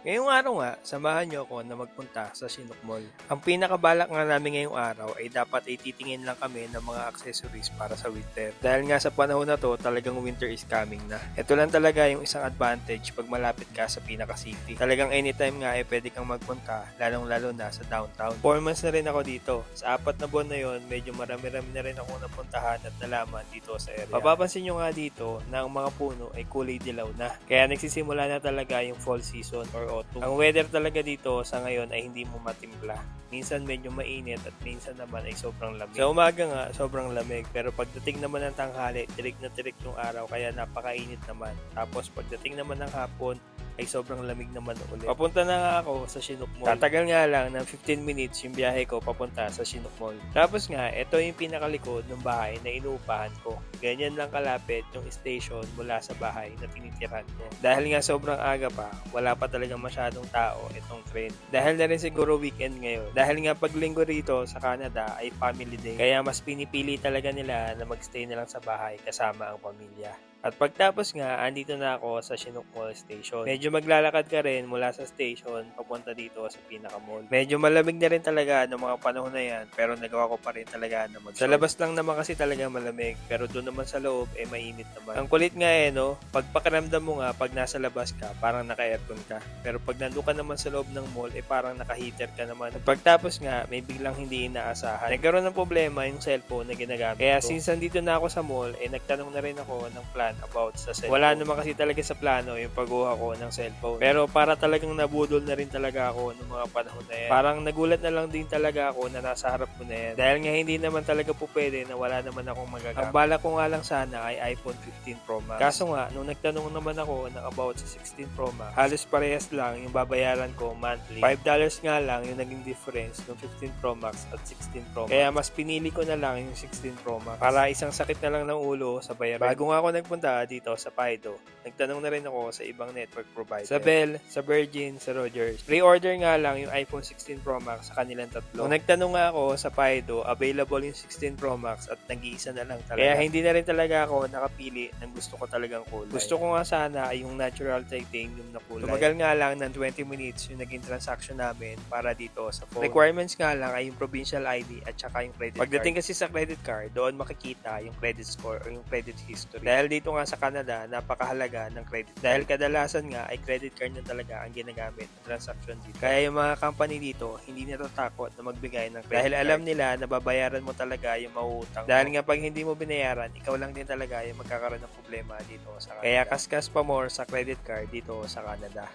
Ngayong araw nga, samahan niyo ako na magpunta sa Chinook Mall. Ang pinakabalak nga namin ngayong araw ay dapat ay titingin lang kami ng mga accessories para sa winter. Dahil nga sa panahon na to, talagang winter is coming na. Ito lang talaga yung isang advantage pag malapit ka sa pinaka-city. Talagang anytime nga ay pwede kang magpunta, lalong-lalo na sa downtown. 4 months na rin ako dito. Sa 4 na buwan na yon, medyo marami-rami na rin ako napuntahan at nalaman dito sa area. Papapansin nyo nga dito na ang mga puno ay kulay dilaw na. Kaya nagsisimula na talaga yung fall season or autumn. Ang weather talaga dito sa ngayon ay hindi mo matimpla. Minsan medyo mainit at minsan naman ay sobrang lamig. Sa umaga nga, sobrang lamig. Pero pagdating naman ng tanghali, tirik na tirik yung araw kaya napakainit naman. Tapos pagdating naman ng hapon, ay sobrang lamig naman ulit. Papunta na nga ako sa Chinook Mall. Tatagal nga lang ng 15 minutes yung biyahe ko papunta sa Chinook Mall. Tapos nga, ito yung pinakalikod ng bahay na inuupahan ko. Ganyan lang kalapit yung station mula sa bahay na tinitirahan ko. Dahil nga sobrang aga pa, wala pa talagang masyadong tao itong train. Dahil na rin siguro weekend ngayon. Dahil nga pag linggo rito sa Canada ay family day. Kaya mas pinipili talaga nila na magstay na lang sa bahay kasama ang pamilya. At pagtapos nga, andito na ako sa Chinook Mall Station. Medyo maglalakad ka rin mula sa station papunta dito sa pinaka-mall. Medyo malamig na rin talaga ng mga panahon na yan, pero nagawa ko pa rin talaga na mag-short. Sa labas lang naman kasi talaga malamig, pero doon naman sa loob ay mainit naman. Ang kulit nga no, pag pakiramdam mo nga pag nasa labas ka, parang naka-aircon ka. Pero pag nandun ka naman sa loob ng mall, parang naka-heater ka naman. At pagtapos nga, may biglang hindi inaasahan. Nagkaroon ng problema yung cellphone na ginagamit ko. Kaya since nandito na ako sa mall, nagtanong na rin ako ng plan about sa cellphone. Wala naman kasi talaga sa plano yung pagkuha ko ng cellphone. Pero para talagang nabudol na rin talaga ako ng mga panahon na yan. Parang nagulat na lang din talaga ako na nasa harap ko na yan. Dahil nga hindi naman talaga po pwede na wala naman akong magagamit. Ang bala ko nga lang sana ay iPhone 15 Pro Max. Kaso nga, nung nagtanong naman ako ng about sa 16 Pro Max, halos parehas lang yung babayaran ko monthly. $5 nga lang yung naging difference ng 15 Pro Max at 16 Pro Max. Kaya mas pinili ko na lang yung 16 Pro Max para isang sakit na lang ng ulo sa bayaran. Bago nga ako nagpunta dito sa Fido, nagtanong na rin ako sa ibang network provider. Sa Bell, sa Virgin, sa Rogers. Pre-order nga lang yung iPhone 16 Pro Max sa kanilang tatlo. Nung nagtanong nga ako sa Fido, available yung 16 Pro Max at nag-iisa na lang talaga. Kaya hindi na rin talaga ako nakapili ng gusto ko talagang kulay. Gusto ko nga sana ay yung natural titanium na kulay. Tumagal nga lang ng 20 minutes yung naging transaction namin para dito sa phone. Requirements nga lang ay yung provincial ID at saka yung credit Pagdating card. Kasi sa credit card, doon makikita yung credit score or yung credit history. Dahil dito nga sa Canada, napakahalaga ng credit. Dahil kadalasan nga ay credit card na talaga ang ginagamit ng transaction dito. Kaya yung mga company dito, hindi natatakot na magbigay ng credit dahil card. Alam nila na babayaran mo talaga yung mauutang mo. Dahil nga pag hindi mo binayaran, ikaw lang din talaga yung magkakaroon ng problema dito sa Canada. Kaya kaskas pa more sa credit card dito sa Canada.